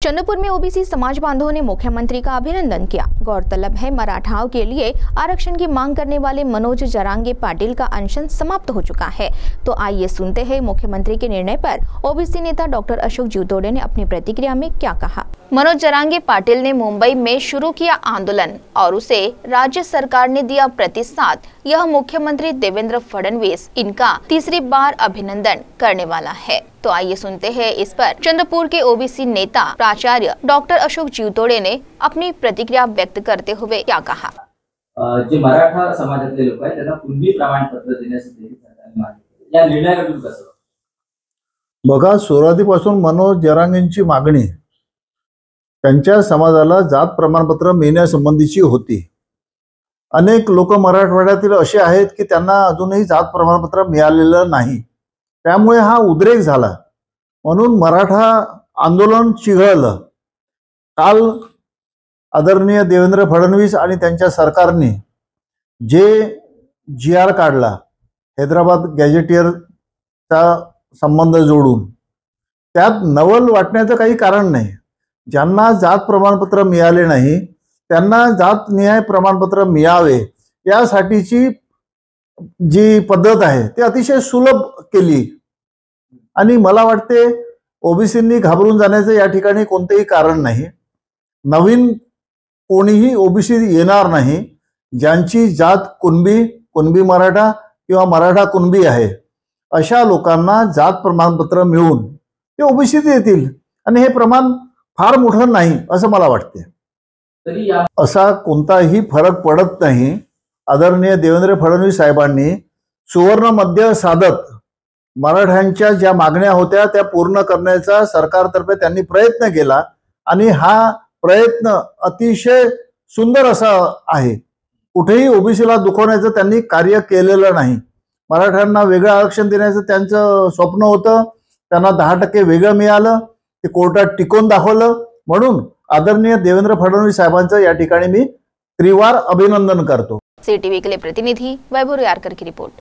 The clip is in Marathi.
चंद्रपुर में ओबीसी समाज बांधवों ने मुख्यमंत्री का अभिनंदन किया। गौरतलब है, मराठाओं के लिए आरक्षण की मांग करने वाले मनोज जरांगे पाटिल का अनशन समाप्त हो चुका है। तो आइए सुनते हैं मुख्यमंत्री के निर्णय पर ओबीसी नेता डॉक्टर अशोक जीवतोड़े ने अपनी प्रतिक्रिया में क्या कहा। मनोज जरांगे पाटिल ने मुंबई में शुरू किया आंदोलन और उसे राज्य सरकार ने दिया प्रतिसाद। यह मुख्यमंत्री देवेंद्र फडणवीस इनका तीसरी बार अभिनंदन करने वाला है। तो आइए सुनते हैं इस पर चंद्रपुर के ओबीसी नेता प्राचार्य डॉक्टर अशोक जीवतोड़े ने अपनी प्रतिक्रिया व्यक्त करते हुए क्या कहा। जे मराठा समाजातले लोक आहेत त्यांना कुणबी प्रमाणपत्र देण्यासाठी सरकारने मागणी या निर्णयाकडून कसं बघा, सुरुवातीपासून मनोज जरांगेंची मागणी त्यांच्या समाजाला जात प्रमाणपत्र मिळण्यासंबंधीची होती। अनेक लोक मराठवाड्यातील असे आहेत की त्यांना अजूनही जात प्रमाणपत्र मिळालेलं नाही, त्यामुळे हा उद्रेक झाला। म्हणून मराठा आंदोलन चिघळलं। काल आदरणीय देवेंद्र फडणवीस आणि त्यांच्या सरकारने जे GR काढला, हैदराबाद गॅजेटियरचा संबंध जोडून, त्यात नवल वाटण्याचं काही कारण नाही। ज्यांना जात प्रमाणपत्र मिळाले नाही त्यांना जात निहाय प्रमाणपत्र मिळावे यासाठीची जी पद्धत आहे ती अतिशय सुलभ केली आणि मला वाटते ओबीसींनी घाबरून जाण्याचं या ठिकाणी कोणतेही कारण नाही। नवीन कोणीही ओबीसी येणार नाही। ज्यांची जात कुणबी मराठा किंवा मराठा कुणबी आहे अशा लोकांना जात प्रमाणपत्र मिळून ते ओबीसीत येतील आणि हे प्रमाण फार मोठं नाही असं मला वाटते। तरी असा कोणताही फरक पडत नाही। आदरणीय देवेंद्र फडणवीस साहेबांनी सुवर्ण मध्य साधत मराठ्यांच्या ज्या मागण्या होत्या त्या पूर्ण करण्याचा सरकारतर्फे त्यांनी प्रयत्न केला आणि हा प्रयत्न अतिशय सुंदर असा आहे। कुठेही ओबीसीला दुखवण्याचं त्यांनी कार्य केलेलं नाही। मराठ्यांना वेगळं आरक्षण देण्याचं त्यांचं स्वप्न होतं, त्यांना 10% वेगळं मिळालं, ते कोर्टात टिकवून दाखवलं। म्हणून आदरणीय देवेंद्र फडणवीस साहेबांचं या ठिकाणी मी त्रिवार अभिनंदन करतो। CTV के लिए प्रतिनिधि वैभव यारकर की रिपोर्ट।